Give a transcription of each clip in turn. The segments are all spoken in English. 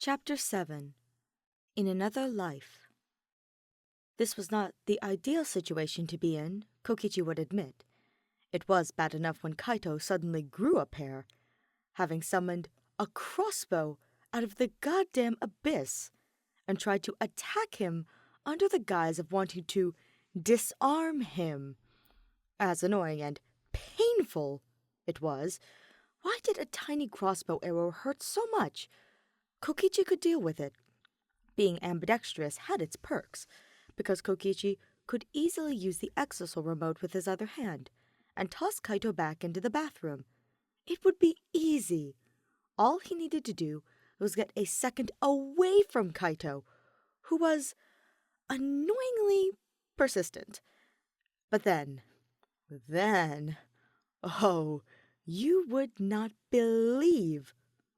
Chapter 7. In Another Life. This was not the ideal situation to be in, Kokichi would admit. It was bad enough when Kaito suddenly grew a pair, having summoned a crossbow out of the goddamn abyss, and tried to attack him under the guise of wanting to disarm him. As annoying and painful it was, why did a tiny crossbow arrow hurt so much? Kokichi could deal with it. Being ambidextrous had its perks, because Kokichi could easily use the exosol remote with his other hand and toss Kaito back into the bathroom. It would be easy. All he needed to do was get a second away from Kaito, who was annoyingly persistent. But then, oh, you would not believe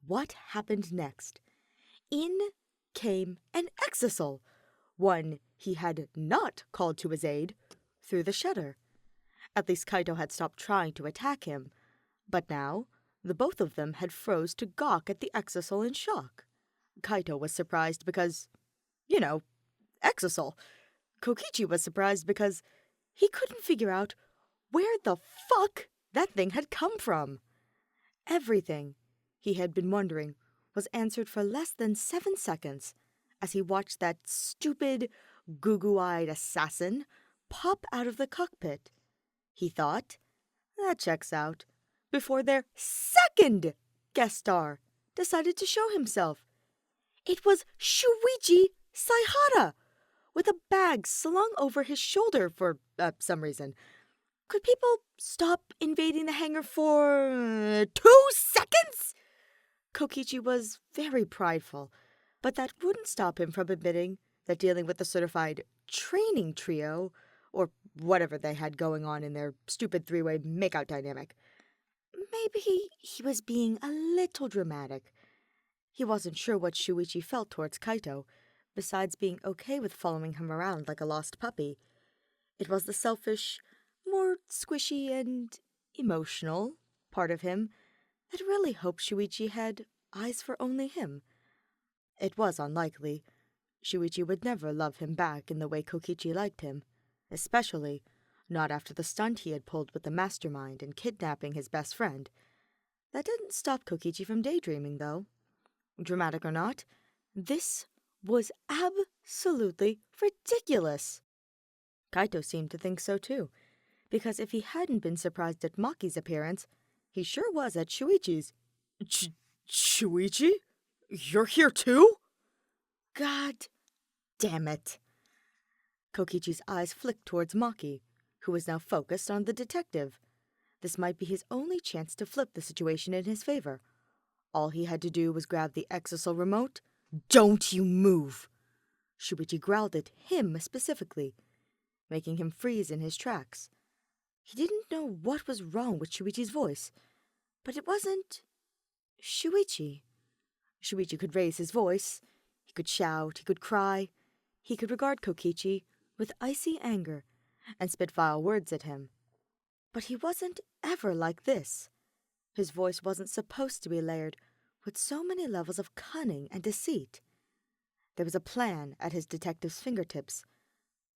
what happened next. In came an exosol, one he had not called to his aid, through the shutter. At least Kaito had stopped trying to attack him, but now the both of them had froze to gawk at the exosol in shock. Kaito was surprised because, exosol. Kokichi was surprised because he couldn't figure out where the fuck that thing had come from. Everything, he had been wondering, was answered for less than 7 seconds as he watched that stupid, goo-goo-eyed assassin pop out of the cockpit. He thought, that checks out, before their second guest star decided to show himself. It was Shuichi Saihara, with a bag slung over his shoulder for some reason. Could people stop invading the hangar for 2 seconds? Kokichi was very prideful, but that wouldn't stop him from admitting that dealing with the certified training trio, or whatever they had going on in their stupid three-way makeout dynamic, maybe he was being a little dramatic. He wasn't sure what Shuichi felt towards Kaito, besides being okay with following him around like a lost puppy. It was the selfish, more squishy and emotional part of him that really hoped Shuichi had eyes for only him. It was unlikely. Shuichi would never love him back in the way Kokichi liked him, especially not after the stunt he had pulled with the mastermind and kidnapping his best friend. That didn't stop Kokichi from daydreaming, though. Dramatic or not, this was absolutely ridiculous. Kaito seemed to think so too, because if he hadn't been surprised at Maki's appearance, he sure was at Shuichi's. Shuichi? You're here too? God damn it. Kokichi's eyes flicked towards Maki, who was now focused on the detective. This might be his only chance to flip the situation in his favor. All he had to do was grab the exosol remote. Don't you move! Shuichi growled at him specifically, making him freeze in his tracks. He didn't know what was wrong with Shuichi's voice, but it wasn't Shuichi. Shuichi could raise his voice, he could shout, he could cry, he could regard Kokichi with icy anger and spit vile words at him. But he wasn't ever like this. His voice wasn't supposed to be layered with so many levels of cunning and deceit. There was a plan at his detective's fingertips,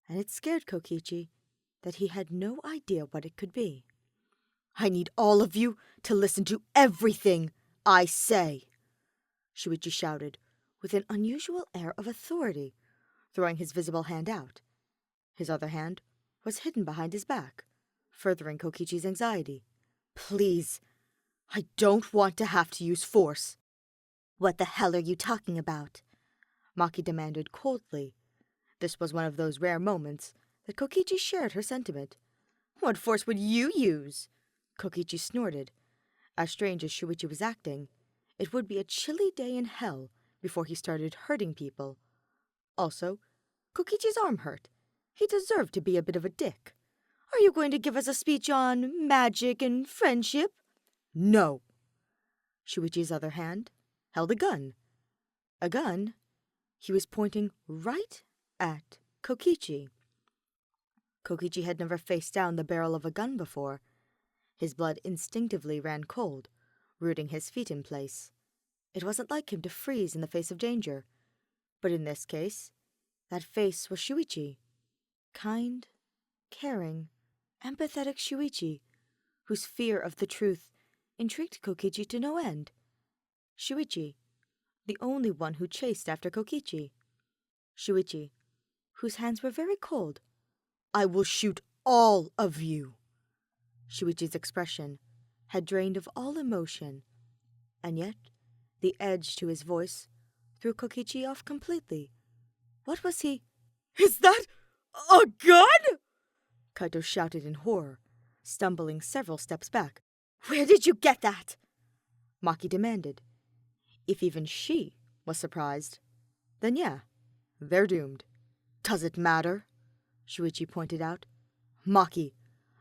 and it scared Kokichi that he had no idea what it could be. I need all of you to listen to everything I say, Shuichi shouted, with an unusual air of authority, throwing his visible hand out. His other hand was hidden behind his back, furthering Kokichi's anxiety. Please, I don't want to have to use force. What the hell are you talking about? Maki demanded coldly. This was one of those rare moments that Kokichi shared her sentiment. What force would you use? Kokichi snorted. As strange as Shuichi was acting, it would be a chilly day in hell before he started hurting people. Also, Kokichi's arm hurt. He deserved to be a bit of a dick. Are you going to give us a speech on magic and friendship? No. Shuichi's other hand held a gun. A gun he was pointing right at Kokichi. Kokichi had never faced down the barrel of a gun before. His blood instinctively ran cold, rooting his feet in place. It wasn't like him to freeze in the face of danger. But in this case, that face was Shuichi. Kind, caring, empathetic Shuichi, whose fear of the truth intrigued Kokichi to no end. Shuichi, the only one who chased after Kokichi. Shuichi, whose hands were very cold. "I will shoot all of you." Shuichi's expression had drained of all emotion, and yet the edge to his voice threw Kokichi off completely. What was he? "Is that a gun?" Kaito shouted in horror, stumbling several steps back. "Where did you get that?" Maki demanded. If even she was surprised, then yeah, they're doomed. "Does it matter?" Shuichi pointed out. "Maki,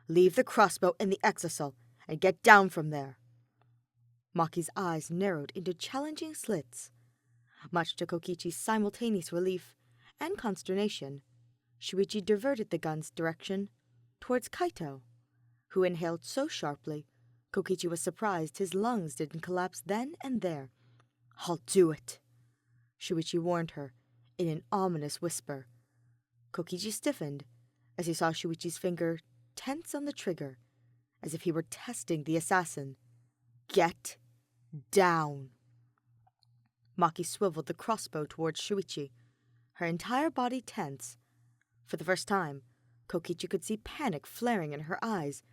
leave the crossbow in the exisal and get down from there." Maki's eyes narrowed into challenging slits. Much to Kokichi's simultaneous relief and consternation, Shuichi diverted the gun's direction towards Kaito, who inhaled so sharply Kokichi was surprised his lungs didn't collapse then and there. "I'll do it," Shuichi warned her in an ominous whisper. Kokichi stiffened as he saw Shuichi's finger tense on the trigger, as if he were testing the assassin. "Get down." Maki swiveled the crossbow towards Shuichi, her entire body tense. For the first time, Kokichi could see panic flaring in her eyes.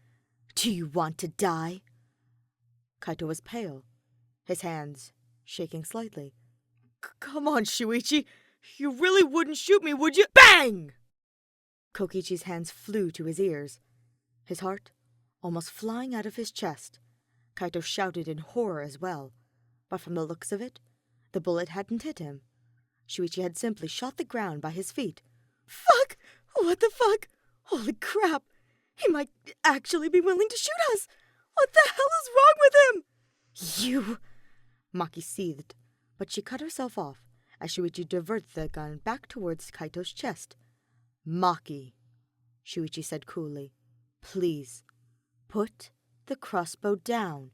"Do you want to die?" Kaito was pale, his hands shaking slightly. "Come on, Shuichi! You really wouldn't shoot me, would you?" Bang! Kokichi's hands flew to his ears, his heart almost flying out of his chest. Kaito shouted in horror as well, but from the looks of it, the bullet hadn't hit him. Shuichi had simply shot the ground by his feet. "Fuck! What the fuck? Holy crap! He might actually be willing to shoot us! What the hell is wrong with him?" "You..." Maki seethed, but she cut herself off as Shuichi diverted the gun back towards Kaito's chest. "Maki," Shuichi said coolly, "please, put the crossbow down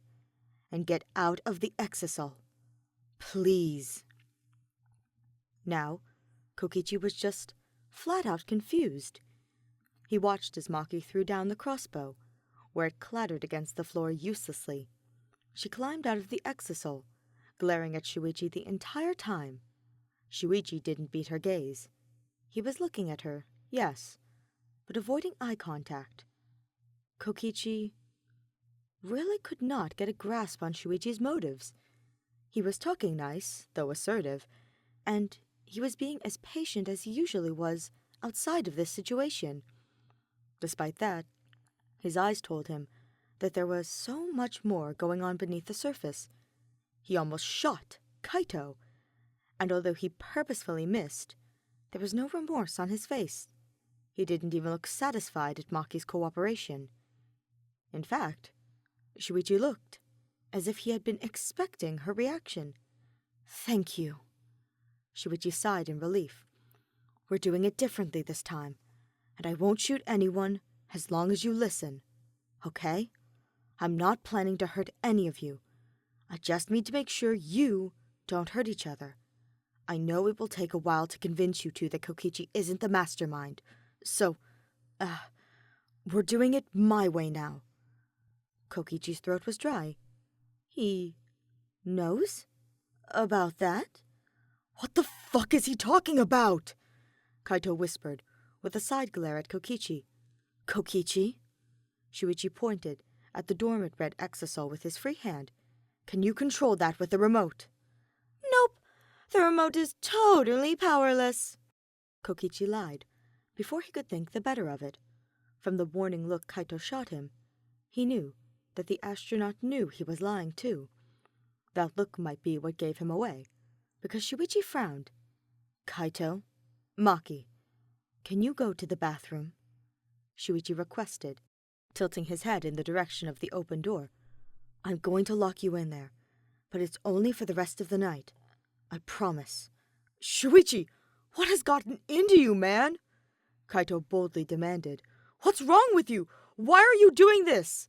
and get out of the exisal. Please." Now, Kokichi was just flat-out confused. He watched as Maki threw down the crossbow, where it clattered against the floor uselessly. She climbed out of the exisal, glaring at Shuichi the entire time. Shuichi didn't beat her gaze. He was looking at her, yes, but avoiding eye contact. Kokichi really could not get a grasp on Shuichi's motives. He was talking nice, though assertive, and he was being as patient as he usually was outside of this situation. Despite that, his eyes told him that there was so much more going on beneath the surface. He almost shot Kaito, and although he purposefully missed, there was no remorse on his face. He didn't even look satisfied at Maki's cooperation. In fact, Shuichi looked as if he had been expecting her reaction. "Thank you." Shuichi sighed in relief. "We're doing it differently this time, and I won't shoot anyone as long as you listen. Okay? I'm not planning to hurt any of you. I just need to make sure you don't hurt each other. I know it will take a while to convince you two that Kokichi isn't the mastermind, so, we're doing it my way now." Kokichi's throat was dry. "He knows about that?" "What the fuck is he talking about?" Kaito whispered, with a side glare at Kokichi. "Kokichi?" Shuichi pointed at the dormant red exisal with his free hand. "Can you control that with the remote?" "Nope. The remote is totally powerless." Kokichi lied, before he could think the better of it. From the warning look Kaito shot him, he knew that the astronaut knew he was lying too. That look might be what gave him away, because Shuichi frowned. "Kaito, Maki, can you go to the bathroom?" Shuichi requested, tilting his head in the direction of the open door. "I'm going to lock you in there, but it's only for the rest of the night. I promise." "Shuichi, what has gotten into you, man?" Kaito boldly demanded. "What's wrong with you? Why are you doing this?"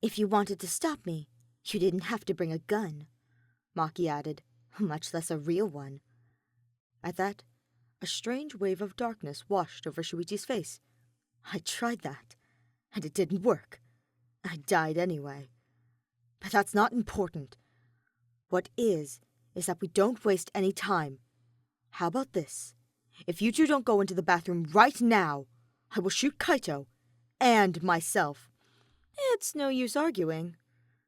"If you wanted to stop me, you didn't have to bring a gun." Maki added, much less a real one. At that, a strange wave of darkness washed over Shuichi's face. I tried that, and it didn't work. I died anyway. But that's not important. What is that we don't waste any time. How about this? If you two don't go into the bathroom right now, I will shoot Kaito and myself. It's no use arguing,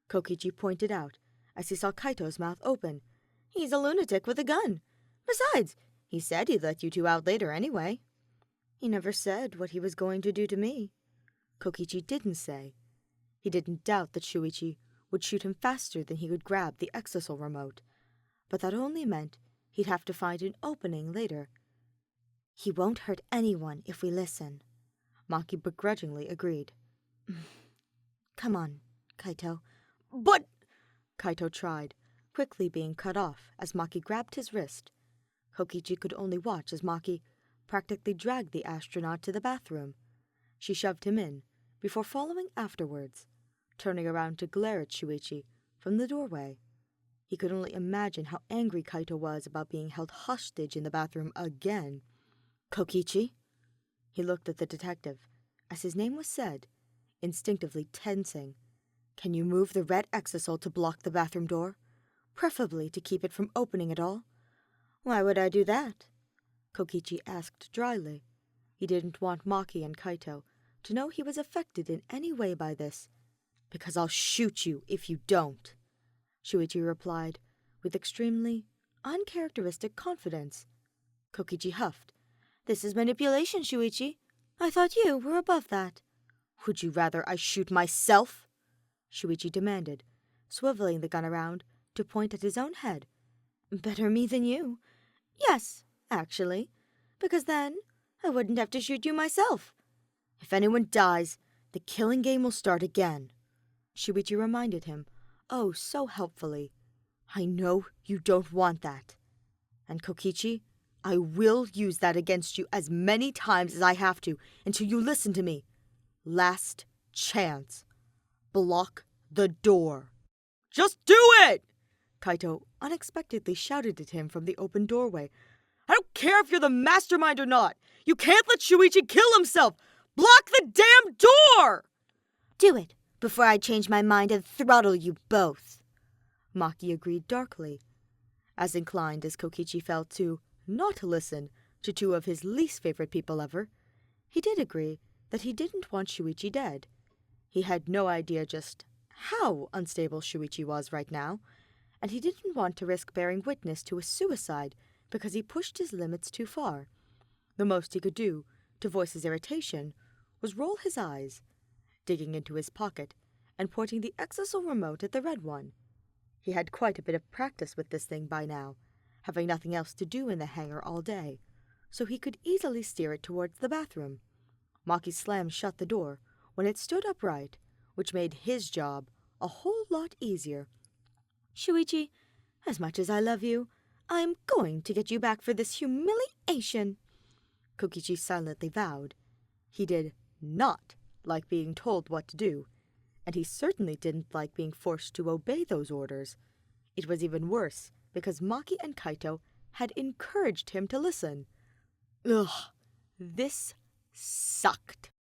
Kokichi pointed out as he saw Kaito's mouth open. He's a lunatic with a gun. Besides, he said he'd let you two out later anyway. He never said what he was going to do to me. Kokichi didn't say. He didn't doubt that Shuichi would shoot him faster than he could grab the exisal remote, but that only meant he'd have to find an opening later. He won't hurt anyone if we listen, Maki begrudgingly agreed. Come on, Kaito. But... Kaito tried, quickly being cut off as Maki grabbed his wrist. Kokichi could only watch as Maki practically dragged the astronaut to the bathroom. She shoved him in, before following afterwards, turning around to glare at Shuichi from the doorway. He could only imagine how angry Kaito was about being held hostage in the bathroom again. Kokichi? He looked at the detective, as his name was said, instinctively tensing. Can you move the red exisal to block the bathroom door? Preferably to keep it from opening at all? Why would I do that? Kokichi asked dryly. He didn't want Maki and Kaito to know he was affected in any way by this. Because I'll shoot you if you don't, Shuichi replied, with extremely uncharacteristic confidence. Kokichi huffed. This is manipulation, Shuichi. I thought you were above that. Would you rather I shoot myself? Shuichi demanded, swiveling the gun around to point at his own head. Better me than you. Yes, actually, because then I wouldn't have to shoot you myself. If anyone dies, the killing game will start again, Shuichi reminded him, oh so helpfully. I know you don't want that. And Kokichi, I will use that against you as many times as I have to until you listen to me. Last chance. Block the door. Just do it! Kaito unexpectedly shouted at him from the open doorway. I don't care if you're the mastermind or not. You can't let Shuichi kill himself. Block the damn door! Do it, before I change my mind and throttle you both, Maki agreed darkly. As inclined as Kokichi felt to not listen to two of his least favorite people ever, he did agree that he didn't want Shuichi dead. He had no idea just how unstable Shuichi was right now, and he didn't want to risk bearing witness to a suicide because he pushed his limits too far. The most he could do to voice his irritation was roll his eyes, digging into his pocket and pointing the exisal remote at the red one. He had quite a bit of practice with this thing by now, having nothing else to do in the hangar all day, so he could easily steer it towards the bathroom. Maki slammed shut the door when it stood upright, which made his job a whole lot easier. Shuichi, as much as I love you, I am going to get you back for this humiliation, Kokichi silently vowed. He did not like being told what to do, and he certainly didn't like being forced to obey those orders. It was even worse because Maki and Kaito had encouraged him to listen. Ugh, this sucked.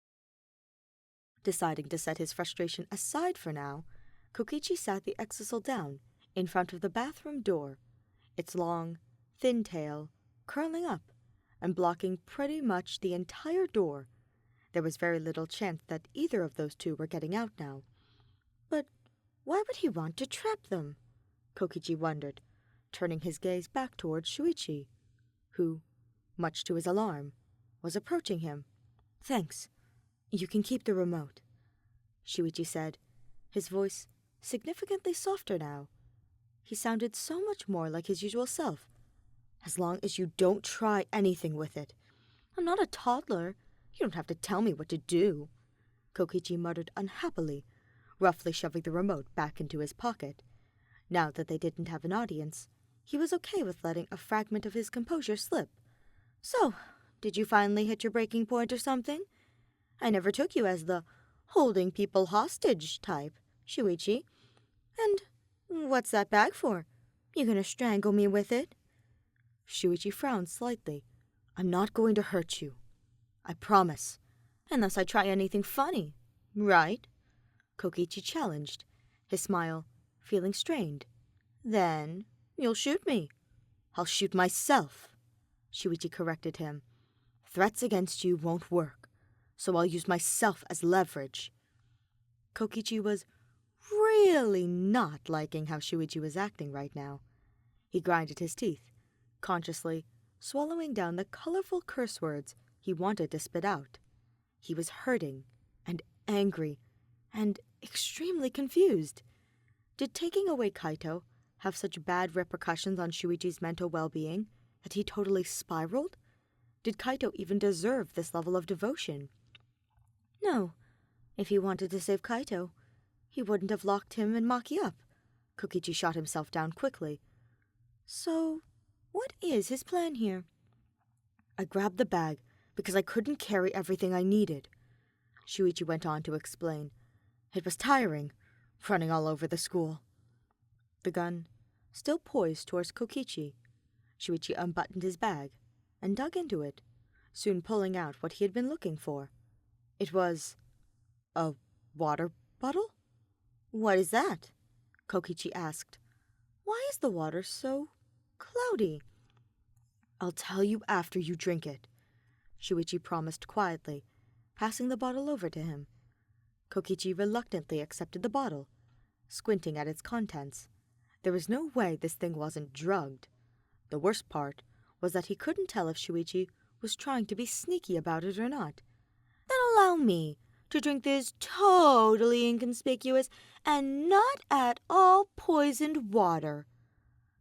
Deciding to set his frustration aside for now, Kokichi sat the exisal down in front of the bathroom door, its long, thin tail curling up and blocking pretty much the entire door. There was very little chance that either of those two were getting out now. But why would he want to trap them? Kokichi wondered, turning his gaze back towards Shuichi, who, much to his alarm, was approaching him. Thanks. You can keep the remote, Shuichi said, his voice significantly softer now. He sounded so much more like his usual self. As long as you don't try anything with it. I'm not a toddler. You don't have to tell me what to do, Kokichi muttered unhappily, roughly shoving the remote back into his pocket. Now that they didn't have an audience, he was okay with letting a fragment of his composure slip. So, did you finally hit your breaking point or something? I never took you as the holding people hostage type, Shuichi. And what's that bag for? You gonna strangle me with it? Shuichi frowned slightly. I'm not going to hurt you. I promise. Unless I try anything funny, right? Kokichi challenged, his smile feeling strained. Then you'll shoot me. I'll shoot myself, Shuichi corrected him. Threats against you won't work, so I'll use myself as leverage. Kokichi was really not liking how Shuichi was acting right now. He grinded his teeth, consciously swallowing down the colorful curse words he wanted to spit out. He was hurting and angry and extremely confused. Did taking away Kaito have such bad repercussions on Shuichi's mental well-being that he totally spiraled? Did Kaito even deserve this level of devotion? No. If he wanted to save Kaito, he wouldn't have locked him and Maki up. Kokichi shot himself down quickly. So, what is his plan here? I grabbed the bag because I couldn't carry everything I needed. Shuichi went on to explain. It was tiring, running all over the school. The gun, still poised towards Kokichi, Shuichi unbuttoned his bag and dug into it, soon pulling out what he had been looking for. It was a water bottle? What is that? Kokichi asked. Why is the water so cloudy? I'll tell you after you drink it, Shuichi promised quietly, passing the bottle over to him. Kokichi reluctantly accepted the bottle, squinting at its contents. There was no way this thing wasn't drugged. The worst part was that he couldn't tell if Shuichi was trying to be sneaky about it or not. Then allow me to drink this totally inconspicuous and not at all poisoned water,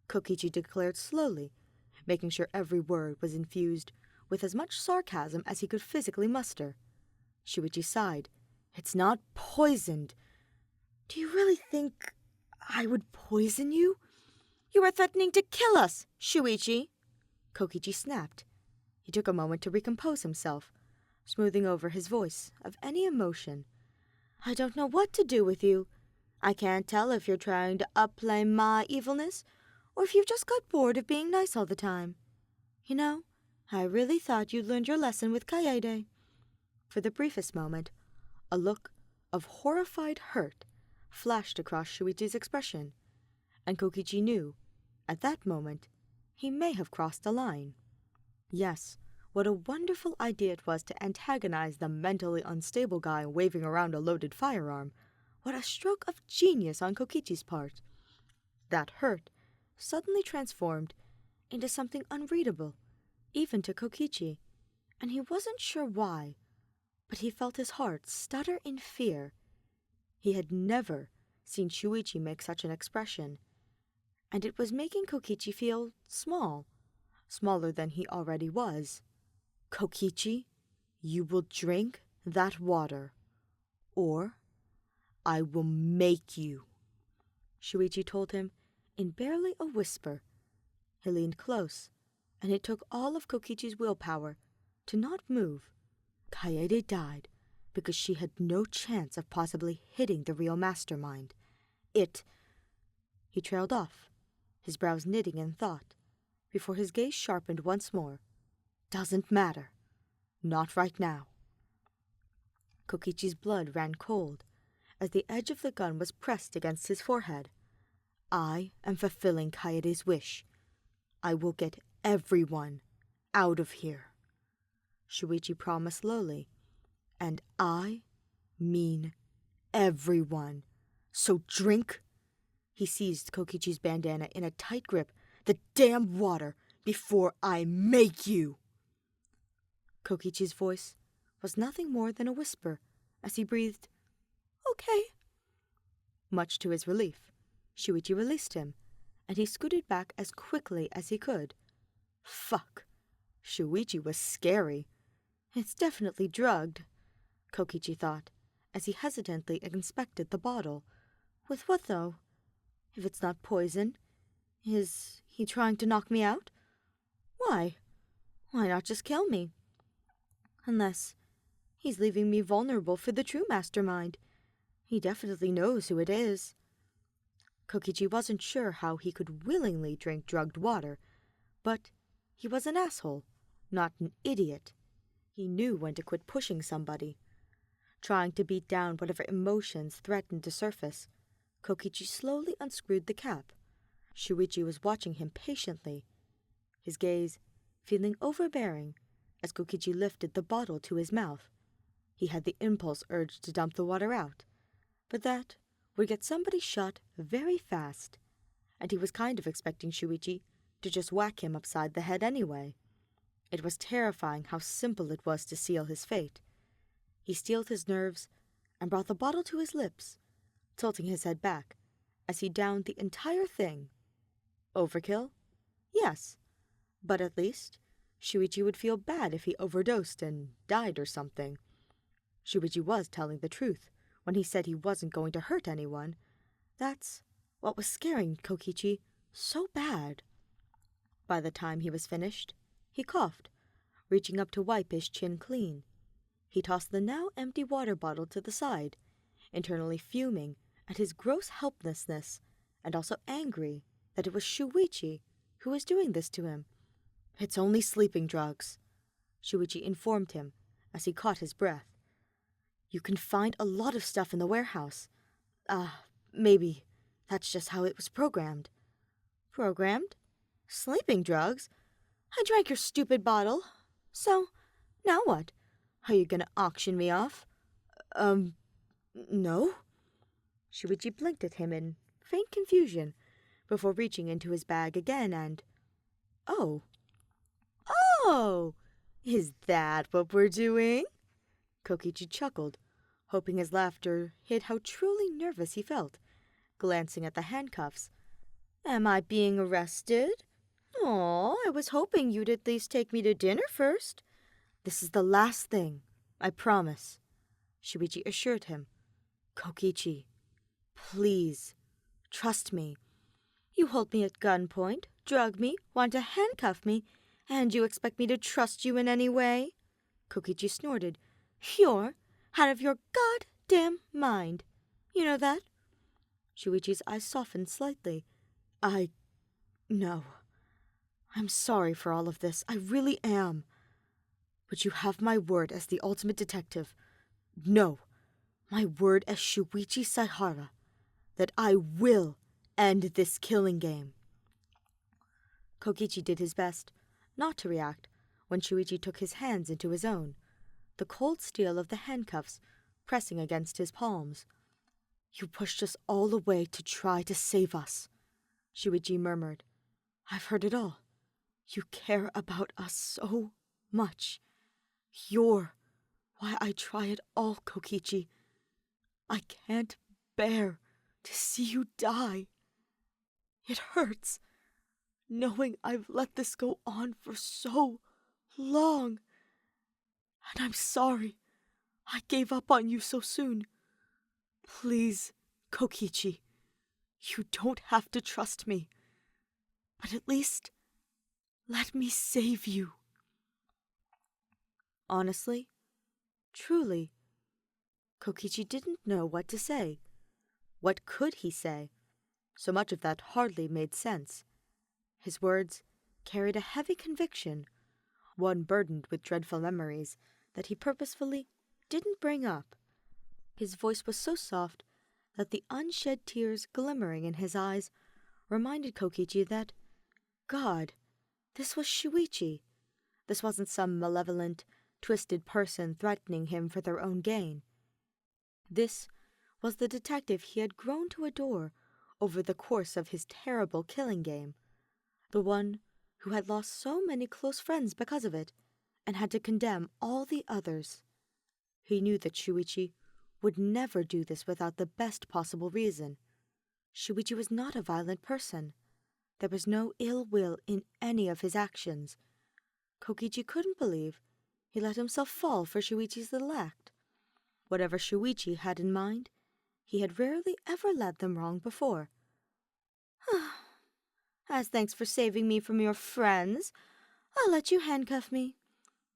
Kokichi declared slowly, making sure every word was infused with as much sarcasm as he could physically muster. Shuichi sighed. It's not poisoned. Do you really think I would poison you? You are threatening to kill us, Shuichi, Kokichi snapped. He took a moment to recompose himself, smoothing over his voice of any emotion. I don't know what to do with you. I can't tell if you're trying to upplay my evilness or if you've just got bored of being nice all the time. You know, I really thought you'd learned your lesson with Kaede. For the briefest moment, a look of horrified hurt flashed across Shuichi's expression, and Kokichi knew, at that moment, he may have crossed a line. Yes, what a wonderful idea it was to antagonize the mentally unstable guy waving around a loaded firearm. What a stroke of genius on Kokichi's part. That hurt suddenly transformed into something unreadable, even to Kokichi, and he wasn't sure why, but he felt his heart stutter in fear. He had never seen Shuichi make such an expression, and it was making Kokichi feel small, smaller than he already was. Kokichi, you will drink that water, or I will make you, Shuichi told him in barely a whisper. He leaned close, and it took all of Kokichi's willpower to not move. Kaede died because she had no chance of possibly hitting the real mastermind. He trailed off, his brows knitting in thought, before his gaze sharpened once more. Doesn't matter. Not right now. Kokichi's blood ran cold as the edge of the gun was pressed against his forehead. I am fulfilling Kaede's wish. I will get everyone out of here, Shuichi promised slowly. And I mean everyone. So drink. He seized Kokichi's bandana in a tight grip. The damn water before I make you. Kokichi's voice was nothing more than a whisper as he breathed, Okay. Much to his relief, Shuichi released him, and he scooted back as quickly as he could. Fuck. Shuichi was scary. It's definitely drugged, Kokichi thought, as he hesitantly inspected the bottle. With what, though? If it's not poison, is he trying to knock me out? Why? Why not just kill me? Unless he's leaving me vulnerable for the true mastermind. He definitely knows who it is. Kokichi wasn't sure how he could willingly drink drugged water, but he was an asshole, not an idiot. He knew when to quit pushing somebody. Trying to beat down whatever emotions threatened to surface, Kokichi slowly unscrewed the cap. Shuichi was watching him patiently, his gaze feeling overbearing as Kokichi lifted the bottle to his mouth. He had the impulse urge to dump the water out, but that would get somebody shot very fast, and he was kind of expecting Shuichi to just whack him upside the head anyway. It was terrifying how simple it was to seal his fate. He steeled his nerves and brought the bottle to his lips, tilting his head back as he downed the entire thing. Overkill? Yes, but at least Shuichi would feel bad if he overdosed and died or something. Shuichi was telling the truth when he said he wasn't going to hurt anyone. That's what was scaring Kokichi so bad. By the time he was finished, he coughed, reaching up to wipe his chin clean. He tossed the now empty water bottle to the side, internally fuming at his gross helplessness and also angry that it was Shuichi who was doing this to him. "It's only sleeping drugs," Shuichi informed him as he caught his breath. "You can find a lot of stuff in the warehouse. Maybe that's just how it was programmed." "Programmed? Sleeping drugs? I drank your stupid bottle. So, now what? Are you gonna auction me off?" No." Shuichi blinked at him in faint confusion before reaching into his bag again and... Oh, is that what we're doing?" Kokichi chuckled, hoping his laughter hid how truly nervous he felt, glancing at the handcuffs. "Am I being arrested? Oh, I was hoping you'd at least take me to dinner first." "This is the last thing, I promise," Shuichi assured him. "Kokichi, please, trust me. You hold me at gunpoint, drug me, want to handcuff me, and you expect me to trust you in any way?" Kokichi snorted. "You're out of your goddamn mind. You know that?" Shuichi's eyes softened slightly. No. I'm sorry for all of this. I really am. But you have my word as the ultimate detective. No, my word as Shuichi Saihara, that I will end this killing game." Kokichi did his best not to react when Shuichi took his hands into his own, the cold steel of the handcuffs pressing against his palms. "You pushed us all away to try to save us," Shuichi murmured. "I've heard it all. You care about us so much. You're why I try it all, Kokichi. I can't bear to see you die. It hurts, knowing I've let this go on for so long. And I'm sorry I gave up on you so soon. Please, Kokichi, you don't have to trust me. But at least let me save you." Honestly, truly, Kokichi didn't know what to say. What could he say? So much of that hardly made sense. His words carried a heavy conviction, one burdened with dreadful memories that he purposefully didn't bring up. His voice was so soft that the unshed tears glimmering in his eyes reminded Kokichi that, God, this was Shuichi. This wasn't some malevolent, twisted person threatening him for their own gain. This was the detective he had grown to adore over the course of his terrible killing game, the one who had lost so many close friends because of it and had to condemn all the others. He knew that Shuichi would never do this without the best possible reason. Shuichi was not a violent person. There was no ill will in any of his actions. Kokichi couldn't believe he let himself fall for Shuichi's little act. Whatever Shuichi had in mind, he had rarely ever led them wrong before. "As thanks for saving me from your friends, I'll let you handcuff me,"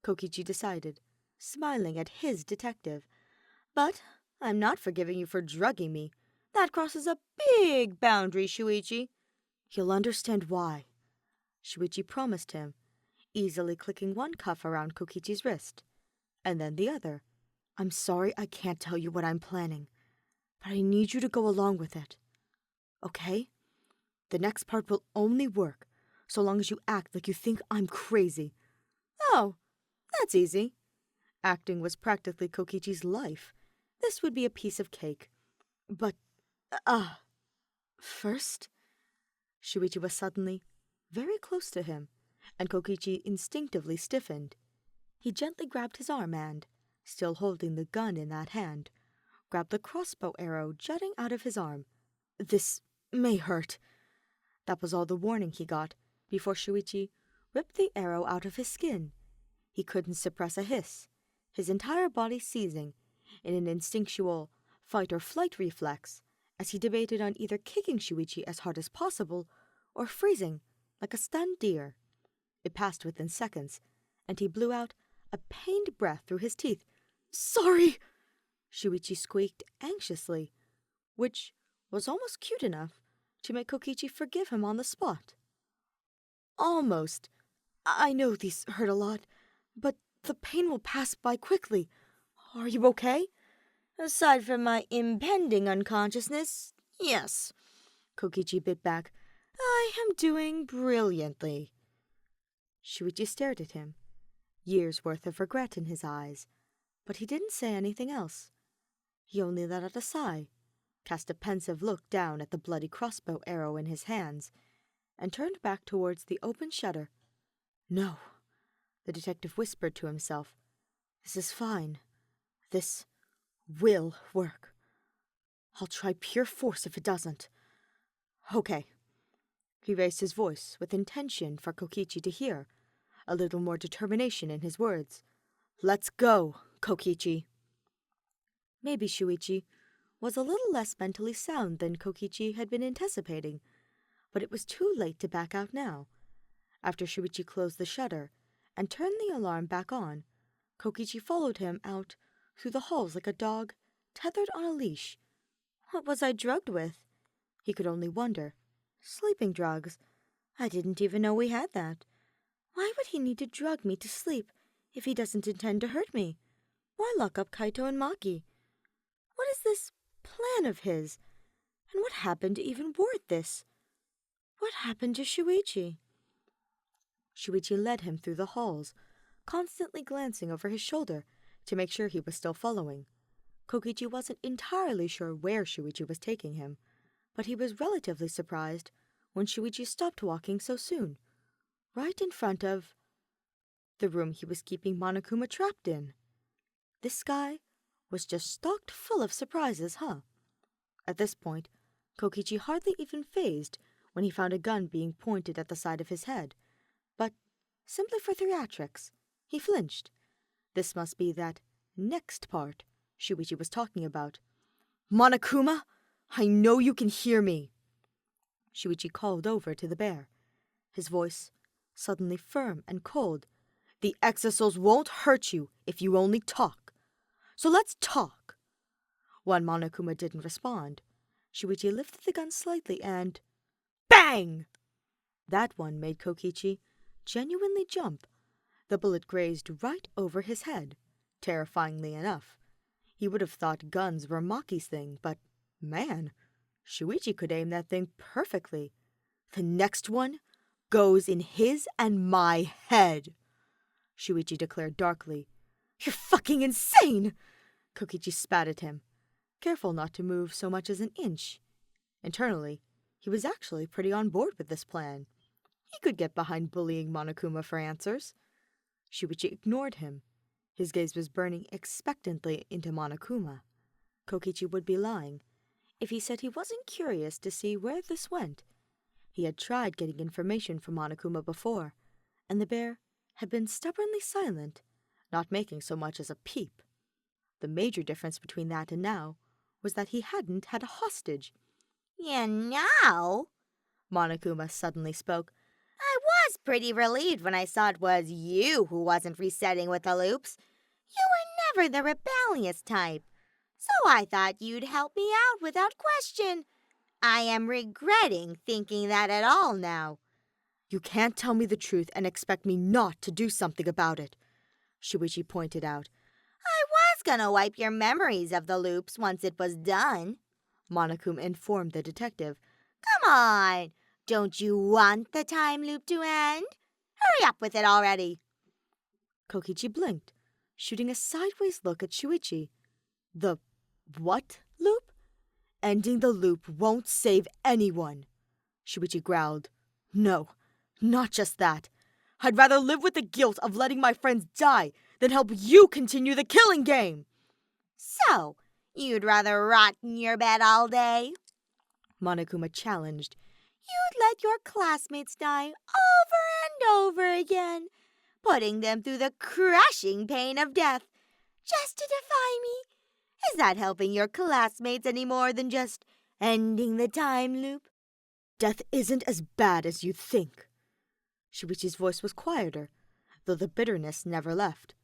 Kokichi decided, smiling at his detective. "But I'm not forgiving you for drugging me. That crosses a big boundary, Shuichi. You'll understand why, Shuichi promised him, easily clicking one cuff around Kokichi's wrist, and then the other. I'm sorry I can't tell you what I'm planning, but I need you to go along with it. Okay? The next part will only work so long as you act like you think I'm crazy. Oh, that's easy. Acting was practically Kokichi's life. This would be a piece of cake. But, first? Shuichi was suddenly very close to him, and Kokichi instinctively stiffened. He gently grabbed his arm and, still holding the gun in that hand, grabbed the crossbow arrow jutting out of his arm. This may hurt. That was all the warning he got before Shuichi ripped the arrow out of his skin. He couldn't suppress a hiss, his entire body seizing in an instinctual fight-or-flight reflex as he debated on either kicking Shuichi as hard as possible or freezing like a stunned deer. It passed within seconds, and he blew out a pained breath through his teeth. Sorry, Shuichi squeaked anxiously, which was almost cute enough to make Kokichi forgive him on the spot. Almost. I know these hurt a lot, but the pain will pass by quickly. Are you okay? Aside from my impending unconsciousness, yes, Kokichi bit back. I am doing brilliantly. Shuichi stared at him, years' worth of regret in his eyes, but he didn't say anything else. He only let out a sigh, cast a pensive look down at the bloody crossbow arrow in his hands, and turned back towards the open shutter. No, the detective whispered to himself. This is fine. This will work. I'll try pure force if it doesn't. Okay. He raised his voice with intention for Kokichi to hear, a little more determination in his words. Let's go, Kokichi. Maybe Shuichi was a little less mentally sound than Kokichi had been anticipating, but it was too late to back out now. After Shuichi closed the shutter and turned the alarm back on, Kokichi followed him out through the halls like a dog tethered on a leash. What was I drugged with? He could only wonder. Sleeping drugs. I didn't even know we had that. Why would he need to drug me to sleep if he doesn't intend to hurt me? Why lock up Kaito and Maki? What is this plan of his? And what happened to even warrant this? What happened to Shuichi? Shuichi led him through the halls, constantly glancing over his shoulder to make sure he was still following. Kokichi wasn't entirely sure where Shuichi was taking him, but he was relatively surprised when Shuichi stopped walking so soon, right in front of the room he was keeping Monokuma trapped in. This guy was just stocked full of surprises, huh? At this point, Kokichi hardly even phased when he found a gun being pointed at the side of his head, but simply for theatrics, he flinched. This must be that next part Shuichi was talking about. Monokuma, I know you can hear me. Shuichi called over to the bear, his voice suddenly firm and cold. The exosouls won't hurt you if you only talk. So let's talk. When Monokuma didn't respond, Shuichi lifted the gun slightly and... Bang! That one made Kokichi genuinely jump. The bullet grazed right over his head, terrifyingly enough. He would have thought guns were Maki's thing, but, man, Shuichi could aim that thing perfectly. The next one goes in his and my head, Shuichi declared darkly. You're fucking insane! Kokichi spat at him, careful not to move so much as an inch. Internally, he was actually pretty on board with this plan. He could get behind bullying Monokuma for answers. Shuichi ignored him. His gaze was burning expectantly into Monokuma. Kokichi would be lying if he said he wasn't curious to see where this went. He had tried getting information from Monokuma before, and the bear had been stubbornly silent, not making so much as a peep. The major difference between that and now was that he hadn't had a hostage. You know, Monokuma suddenly spoke, I was pretty relieved when I saw it was you who wasn't resetting with the loops. You were never the rebellious type. So I thought you'd help me out without question. I am regretting thinking that at all now. You can't tell me the truth and expect me not to do something about it, Shuichi pointed out. I was gonna wipe your memories of the loops once it was done, Monokuma informed the detective. Come on! Don't you want the time loop to end? Hurry up with it already! Kokichi blinked, shooting a sideways look at Shuichi. The what loop? Ending the loop won't save anyone, Shuichi growled. No, not just that. I'd rather live with the guilt of letting my friends die than help you continue the killing game. So, you'd rather rot in your bed all day? Monokuma challenged. You'd let your classmates die over and over again, putting them through the crushing pain of death, just to defy me? Is that helping your classmates any more than just ending the time loop? Death isn't as bad as you think. Shuichi's voice was quieter, though the bitterness never left.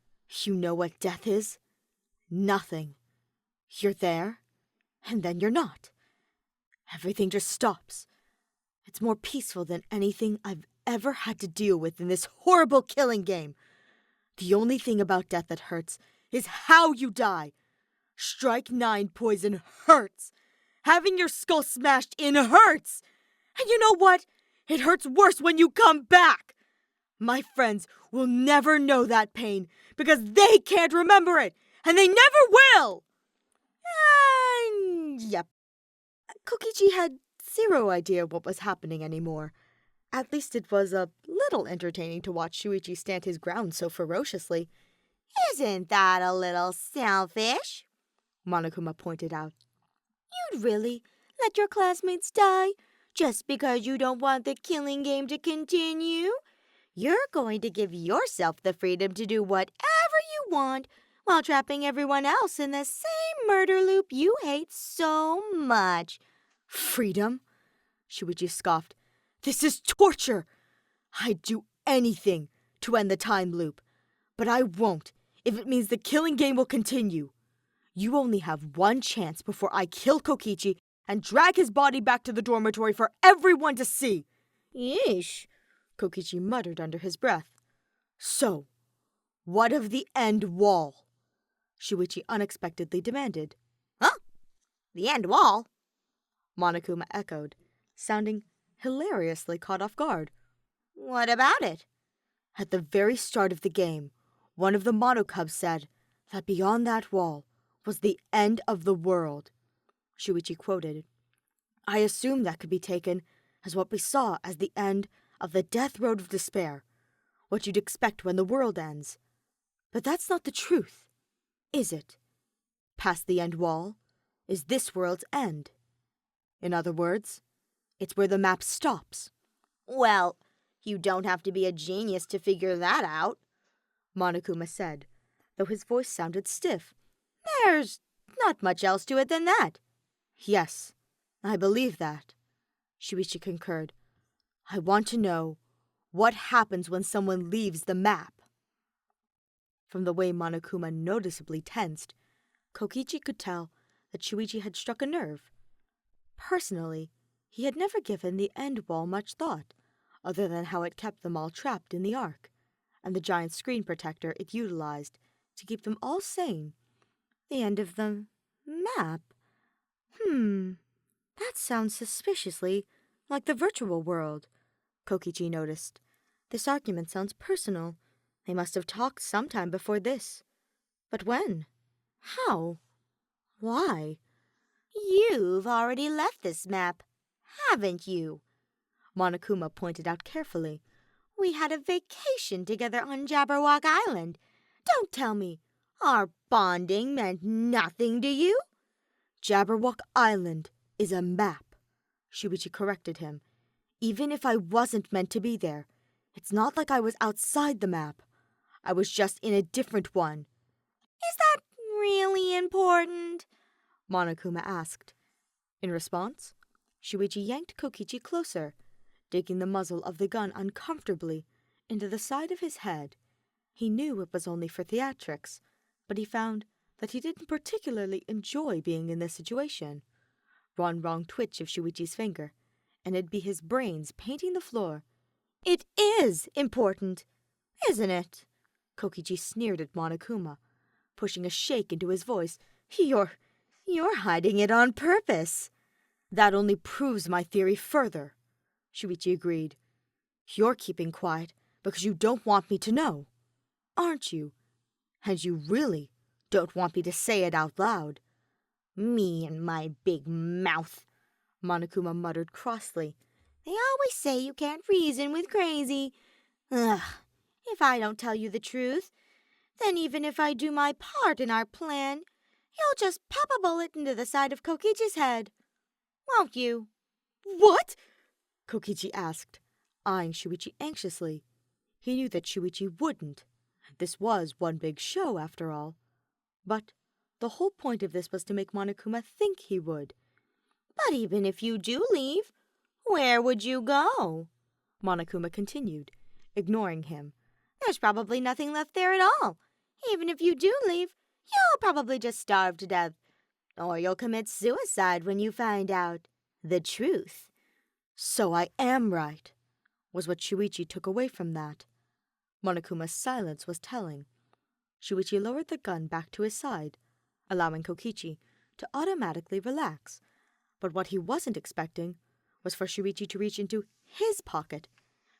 You know what death is? Nothing. You're there, and then you're not. Everything just stops. It's more peaceful than anything I've ever had to deal with in this horrible killing game. The only thing about death that hurts is how you die. Strike 9 poison hurts. Having your skull smashed in hurts. And you know what? It hurts worse when you come back. My friends will never know that pain because they can't remember it, and they never will. Yep. Kokichi had zero idea what was happening anymore. At least it was a little entertaining to watch Shuichi stand his ground so ferociously. Isn't that a little selfish? Monokuma pointed out. You'd really let your classmates die just because you don't want the killing game to continue? You're going to give yourself the freedom to do whatever you want while trapping everyone else in the same murder loop you hate so much. Freedom? Shuichi scoffed. This is torture! I'd do anything to end the time loop, but I won't if it means the killing game will continue. You only have one chance before I kill Kokichi and drag his body back to the dormitory for everyone to see. Yeesh, Kokichi muttered under his breath. So, what of the end wall? Shuichi unexpectedly demanded. Huh? The end wall? Monokuma echoed, sounding hilariously caught off guard. What about it? At the very start of the game, one of the Monokubs said that beyond that wall was the end of the world. Shuichi quoted. I assumed that could be taken as what we saw as the end of the death road of despair, what you'd expect when the world ends. But that's not the truth, is it? Past the end wall is this world's end. In other words, it's where the map stops. Well, you don't have to be a genius to figure that out, Monokuma said, though his voice sounded stiff. There's not much else to it than that. Yes, I believe that, Shuichi concurred. I want to know what happens when someone leaves the map. From the way Monokuma noticeably tensed, Kokichi could tell that Shuichi had struck a nerve. Personally, he had never given the end wall much thought, other than how it kept them all trapped in the Ark, and the giant screen protector it utilized to keep them all sane. The end of the map? That sounds suspiciously like the virtual world, Kokichi noticed. This argument sounds personal. They must have talked sometime before this. But when? How? Why? You've already left this map, haven't you? Monokuma pointed out carefully. We had a vacation together on Jabberwock Island. Don't tell me our bonding meant nothing to you? Jabberwock Island is a map, Shuichi corrected him. Even if I wasn't meant to be there, it's not like I was outside the map. I was just in a different one. Is that really important? Monokuma asked. In response, Shuichi yanked Kokichi closer, digging the muzzle of the gun uncomfortably into the side of his head. He knew it was only for theatrics, but he found that he didn't particularly enjoy being in this situation. One wrong twitch of Shuichi's finger, and it'd be his brains painting the floor. It is important, isn't it? Kokichi sneered at Monokuma, pushing a shake into his voice. You're hiding it on purpose. That only proves my theory further, Shuichi agreed. You're keeping quiet because you don't want me to know, aren't you? And you really don't want me to say it out loud. Me and my big mouth, Monokuma muttered crossly. They always say you can't reason with crazy. Ugh, if I don't tell you the truth, then even if I do my part in our plan, you'll just pop a bullet into the side of Kokichi's head. Won't you? What? Kokichi asked, eyeing Shuichi anxiously. He knew that Shuichi wouldn't. This was one big show, after all. But the whole point of this was to make Monokuma think he would. But even if you do leave, where would you go? Monokuma continued, ignoring him. There's probably nothing left there at all. Even if you do leave, you'll probably just starve to death. Or you'll commit suicide when you find out the truth. So I am right, was what Shuichi took away from that. Monokuma's silence was telling. Shuichi lowered the gun back to his side, allowing Kokichi to automatically relax. But what he wasn't expecting was for Shuichi to reach into his pocket,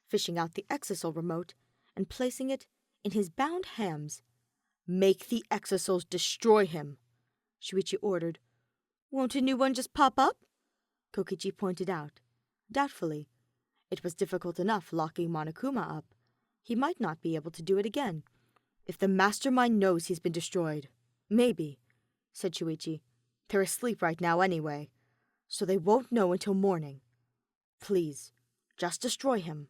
fishing out the exisal remote and placing it in his bound hams. Make the exisals destroy him, Shuichi ordered. Won't a new one just pop up? Kokichi pointed out, doubtfully. It was difficult enough locking Monokuma up. He might not be able to do it again. If the mastermind knows he's been destroyed, maybe, said Shuichi. They're asleep right now anyway, so they won't know until morning. Please, just destroy him.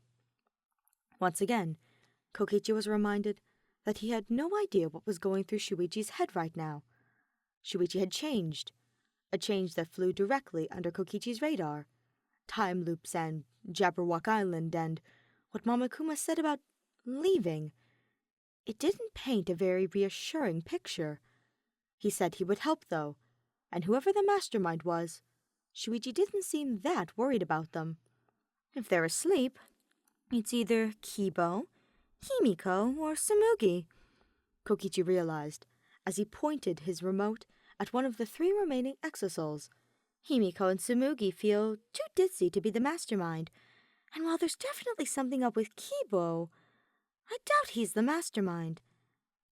Once again, Kokichi was reminded that he had no idea what was going through Shuichi's head right now. Shuichi had changed, a change that flew directly under Kokichi's radar. Time loops and Jabberwock Island and what Monokuma said about leaving. It didn't paint a very reassuring picture. He said he would help, though, and whoever the mastermind was, Shuichi didn't seem that worried about them. If they're asleep, it's either Kibo, Himiko, or Samugi, Kokichi realized as he pointed his remote at one of the 3 remaining exisals. Himiko and Samugi feel too ditzy to be the mastermind, and while there's definitely something up with Kibo, I doubt he's the mastermind.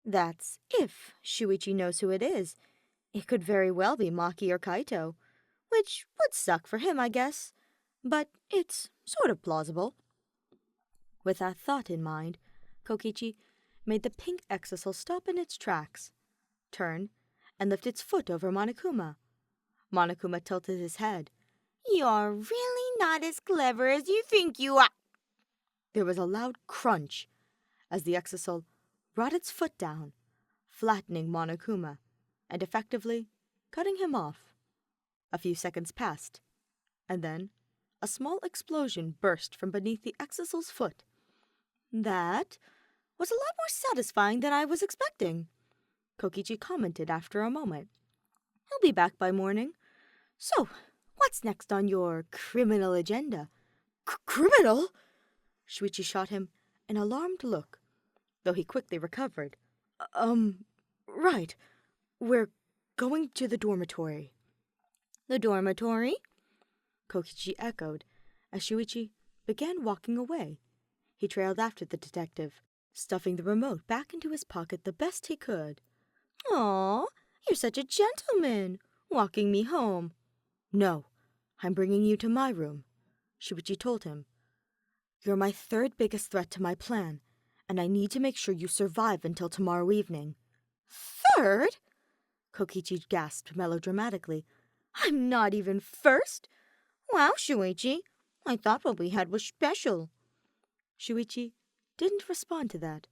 That's if Shuichi knows who it is. It could very well be Maki or Kaito, which would suck for him, I guess, but it's sort of plausible. With that thought in mind, Kokichi made the pink exisal stop in its tracks, turn, and lift its foot over Monokuma. Monokuma tilted his head. You're really not as clever as you think you are. There was a loud crunch as the exisal brought its foot down, flattening Monokuma and effectively cutting him off. A few seconds passed, and then a small explosion burst from beneath the exisal's foot. That was a lot more satisfying than I was expecting, Kokichi commented after a moment. He'll be back by morning. So, what's next on your criminal agenda? Criminal? Shuichi shot him an alarmed look, though he quickly recovered. Right. We're going to the dormitory. The dormitory? Kokichi echoed as Shuichi began walking away. He trailed after the detective, stuffing the remote back into his pocket the best he could. Aw, you're such a gentleman, walking me home. No, I'm bringing you to my room, Shuichi told him. You're my 3rd biggest threat to my plan, and I need to make sure you survive until tomorrow evening. 3rd? Kokichi gasped melodramatically. I'm not even 1st? Wow, Shuichi, I thought what we had was special. Shuichi didn't respond to that,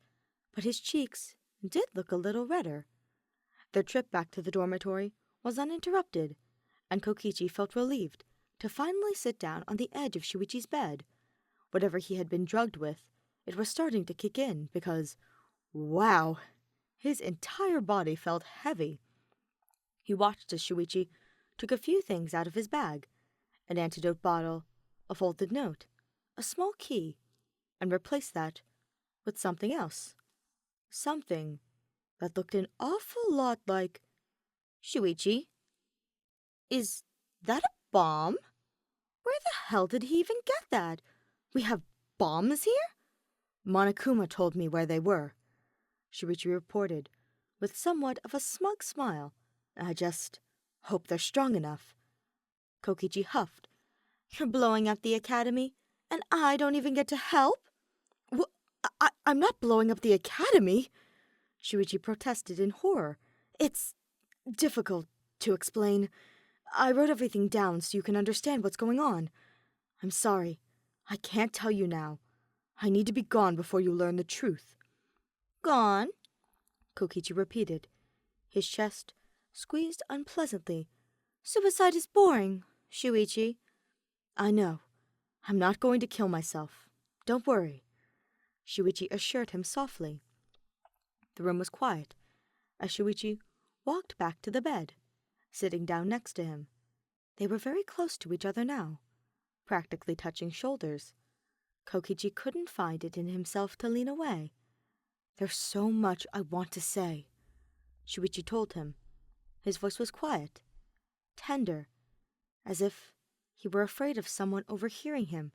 but his cheeks did look a little redder. Their trip back to the dormitory was uninterrupted, and Kokichi felt relieved to finally sit down on the edge of Shuichi's bed. Whatever he had been drugged with, it was starting to kick in because, wow, his entire body felt heavy. He watched as Shuichi took a few things out of his bag, an antidote bottle, a folded note, a small key, and replaced that with something else. Something that looked an awful lot like... Shuichi, is that a bomb? Where the hell did he even get that? We have bombs here? Monokuma told me where they were, Shuichi reported, with somewhat of a smug smile. I just hope they're strong enough. Kokichi huffed. You're blowing up the academy, and I don't even get to help? I'm not blowing up the academy, Shuichi protested in horror. It's difficult to explain. I wrote everything down so you can understand what's going on. I'm sorry. I can't tell you now. I need to be gone before you learn the truth. Gone? Kokichi repeated, his chest squeezed unpleasantly. Suicide is boring, Shuichi. I know. I'm not going to kill myself. Don't worry, Shuichi assured him softly. The room was quiet as Shuichi walked back to the bed, sitting down next to him. They were very close to each other now, practically touching shoulders. Kokichi couldn't find it in himself to lean away. There's so much I want to say, Shuichi told him. His voice was quiet, tender, as if he were afraid of someone overhearing him,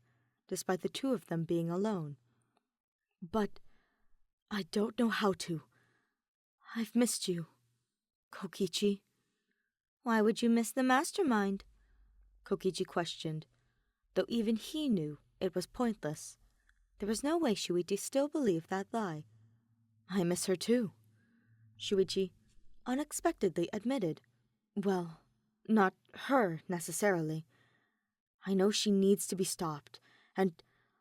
despite the two of them being alone. But I don't know how to. I've missed you, Kokichi. Why would you miss the mastermind? Kokichi questioned, though even he knew it was pointless. There was no way Shuichi still believed that lie. I miss her too, Shuichi unexpectedly admitted. Well, not her necessarily. I know she needs to be stopped, and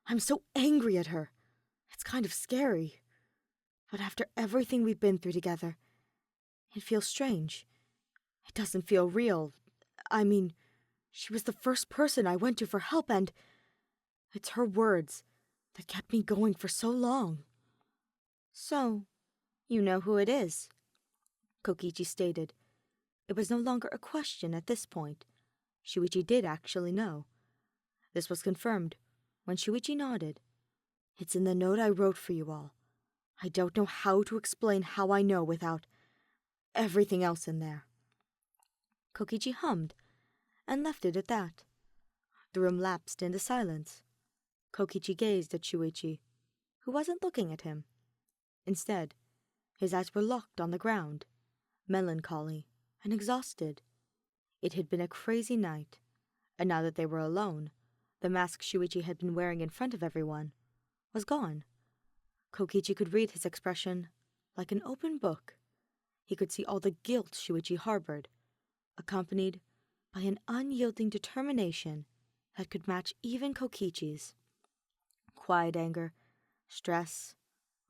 I'm so angry at her. It's kind of scary. But after everything we've been through together, it feels strange. It doesn't feel real. I mean, she was the first person I went to for help, and it's her words that kept me going for so long. So, you know who it is, Kokichi stated. It was no longer a question at this point. Shuichi did actually know. This was confirmed when Shuichi nodded. It's in the note I wrote for you all. I don't know how to explain how I know without everything else in there. Kokichi hummed and left it at that. The room lapsed into silence. Kokichi gazed at Shuichi, who wasn't looking at him. Instead, his eyes were locked on the ground, melancholy and exhausted. It had been a crazy night, and now that they were alone, the mask Shuichi had been wearing in front of everyone was gone. Kokichi could read his expression like an open book. He could see all the guilt Shuichi harbored, accompanied by an unyielding determination that could match even Kokichi's. Quiet anger, stress,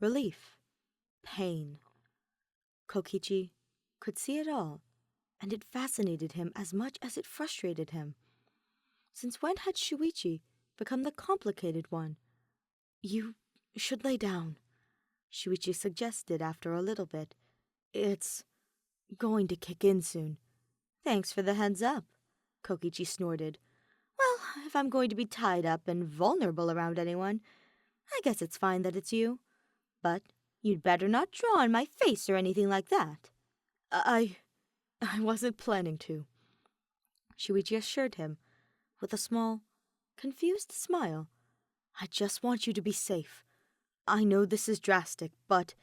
relief, pain. Kokichi could see it all, and it fascinated him as much as it frustrated him. Since when had Shuichi become the complicated one? You should lay down, Shuichi suggested after a little bit. It's going to kick in soon. Thanks for the heads up, Kokichi snorted. Well, if I'm going to be tied up and vulnerable around anyone, I guess it's fine that it's you. But you'd better not draw on my face or anything like that. I wasn't planning to, Shuichi assured him, with a small, confused smile. I just want you to be safe. I know this is drastic, but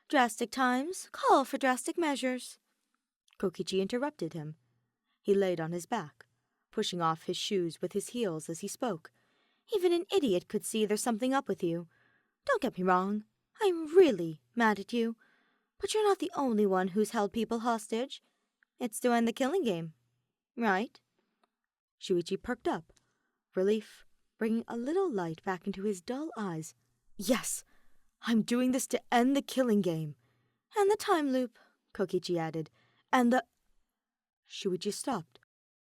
drastic times call for drastic measures. Kokichi interrupted him. He laid on his back, pushing off his shoes with his heels as he spoke. Even an idiot could see there's something up with you. Don't get me wrong, I'm really mad at you. But you're not the only one who's held people hostage. It's to end the killing game, right? Shuichi perked up, relief bringing a little light back into his dull eyes. Yes, I'm doing this to end the killing game. And the time loop, Kokichi added. And the... Shuichi stopped,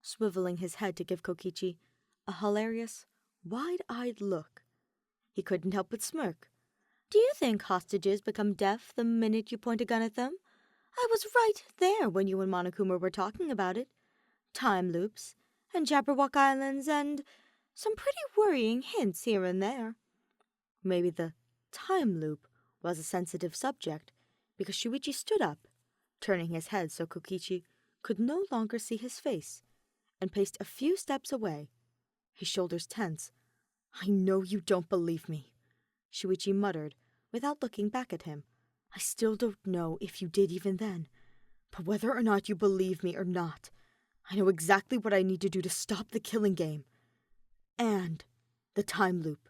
swiveling his head to give Kokichi a hilarious, wide-eyed look. He couldn't help but smirk. Do you think hostages become deaf the minute you point a gun at them? I was right there when you and Monokuma were talking about it. Time loops, and Jabberwock Islands, and some pretty worrying hints here and there. Maybe the time loop was a sensitive subject, because Shuichi stood up, turning his head so Kokichi could no longer see his face, and paced a few steps away, his shoulders tense. "I know you don't believe me," Shuichi muttered, without looking back at him. "I still don't know if you did even then, but whether or not you believe me or not, I know exactly what I need to do to stop the killing game. And the time loop."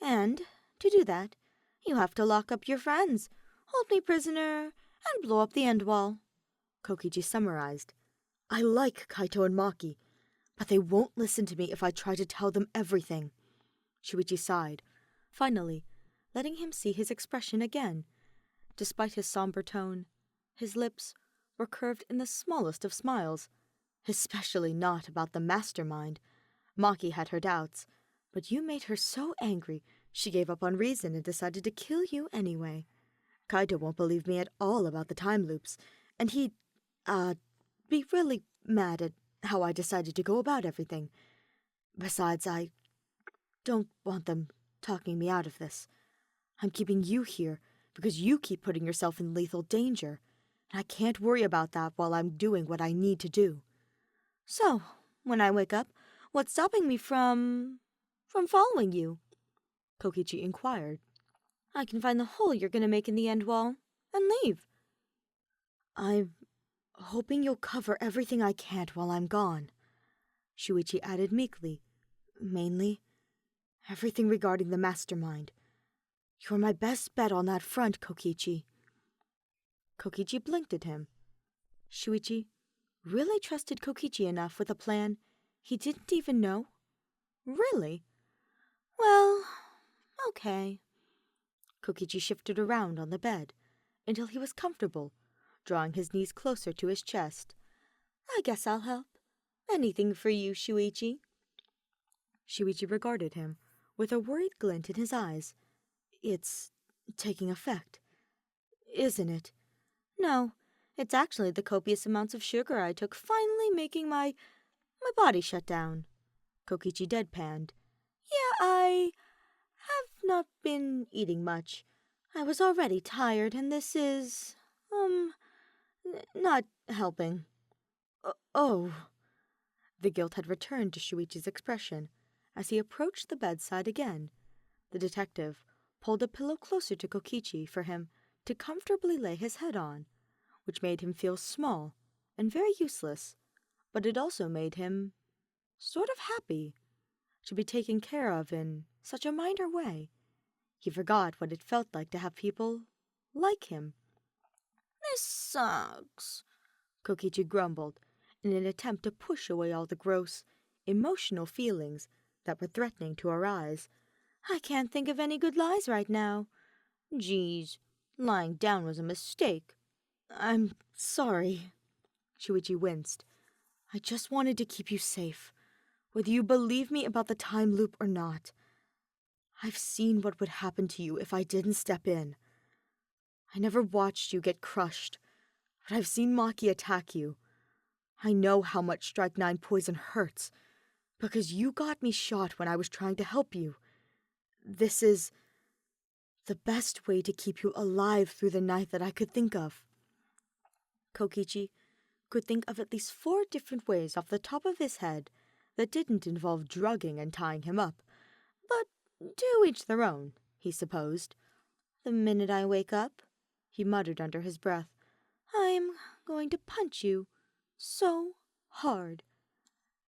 And, to do that, you have to lock up your friends, hold me prisoner, and blow up the end wall. Kokichi summarized. "I like Kaito and Maki, but they won't listen to me if I try to tell them everything." Shuichi sighed, finally letting him see his expression again. Despite his somber tone, his lips were curved in the smallest of smiles, especially not about the mastermind. Maki had her doubts, but you made her so angry she gave up on reason and decided to kill you anyway. Kaito won't believe me at all about the time loops, and he'd, be really mad at how I decided to go about everything. Besides, I don't want them talking me out of this. I'm keeping you here because you keep putting yourself in lethal danger, and I can't worry about that while I'm doing what I need to do." So, when I wake up, what's stopping me from following you? Kokichi inquired. I can find the hole you're going to make in the end wall and leave. "I'm hoping you'll cover everything I can while I'm gone," Shuichi added meekly. "Mainly, everything regarding the mastermind. You're my best bet on that front, Kokichi." Kokichi blinked at him. Shuichi really trusted Kokichi enough with a plan he didn't even know? Really? Well, okay. Kokichi shifted around on the bed until he was comfortable, drawing his knees closer to his chest. "I guess I'll help. Anything for you, Shuichi." Shuichi regarded him with a worried glint in his eyes. "It's taking effect, isn't it?" "No, it's actually the copious amounts of sugar I took finally making my body shut down." Kokichi deadpanned. "Yeah, I have not been eating much. I was already tired, and this is, not helping." Oh. The guilt had returned to Shuichi's expression as he approached the bedside again. The detective pulled a pillow closer to Kokichi for him to comfortably lay his head on, which made him feel small and very useless, but it also made him sort of happy to be taken care of in such a minor way. He forgot what it felt like to have people like him. "This sucks," Kokichi grumbled in an attempt to push away all the gross, emotional feelings that were threatening to arise. "I can't think of any good lies right now. Geez, lying down was a mistake." "I'm sorry." Shuichi winced. "I just wanted to keep you safe, whether you believe me about the time loop or not. I've seen what would happen to you if I didn't step in. I never watched you get crushed, but I've seen Maki attack you. I know how much Strike 9 poison hurts, because you got me shot when I was trying to help you. This is the best way to keep you alive through the night that I could think of." Kokichi could think of at least 4 different ways off the top of his head that didn't involve drugging and tying him up, but to each their own, he supposed. "The minute I wake up," he muttered under his breath, "I'm going to punch you so hard."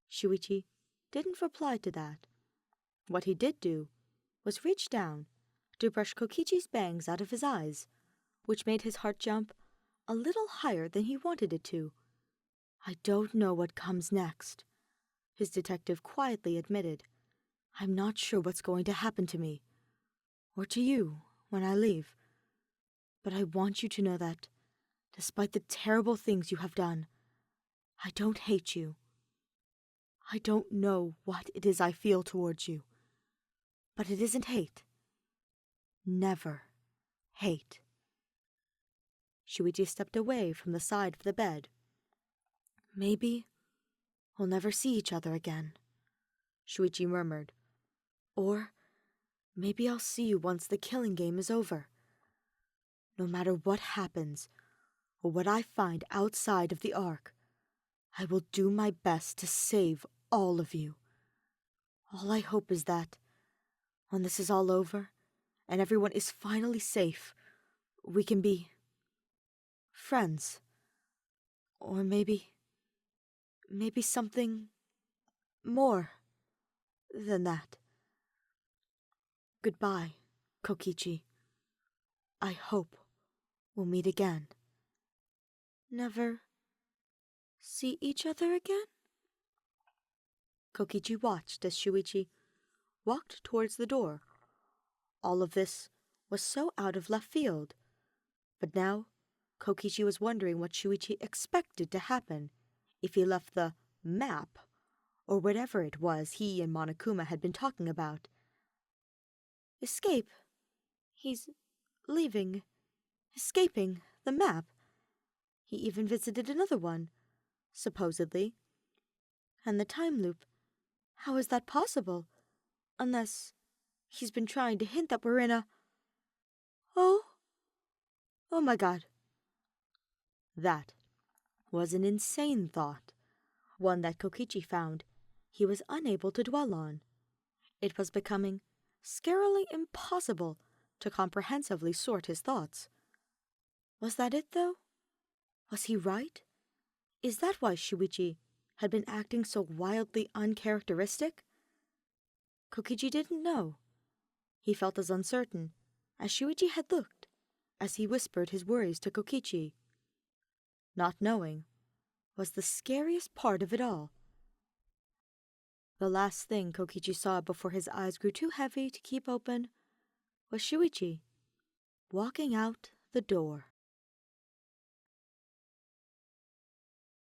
Shuichi didn't reply to that. What he did do was reach down to brush Kokichi's bangs out of his eyes, which made his heart jump a little higher than he wanted it to. "I don't know what comes next," his detective quietly admitted. "I'm not sure what's going to happen to me, or to you, when I leave. But I want you to know that, despite the terrible things you have done, I don't hate you. I don't know what it is I feel towards you, but it isn't hate. Never hate." Shuichi stepped away from the side of the bed. Maybe we'll never see each other again, Shuichi murmured. Or maybe I'll see you once the killing game is over. No matter what happens, or what I find outside of the Ark, I will do my best to save all of you. All I hope is that, when this is all over, and everyone is finally safe, we can be friends. Or maybe something more than that. Goodbye, Kokichi. I hope we'll meet again. Never see each other again? Kokichi watched as Shuichi walked towards the door. All of this was so out of left field. But now, Kokichi was wondering what Shuichi expected to happen if he left the map, or whatever it was he and Monokuma had been talking about. Escape. He's leaving. Escaping the map. He even visited another one, supposedly. And the time loop. How is that possible? Unless he's been trying to hint that we're in a... Oh my god. That was an insane thought, one that Kokichi found he was unable to dwell on. It was becoming scarily impossible to comprehensively sort his thoughts. Was that it, though? Was he right? Is that why Shuichi had been acting so wildly uncharacteristic? Kokichi didn't know. He felt as uncertain as Shuichi had looked as he whispered his worries to Kokichi. Not knowing was the scariest part of it all. The last thing Kokichi saw before his eyes grew too heavy to keep open was Shuichi walking out the door.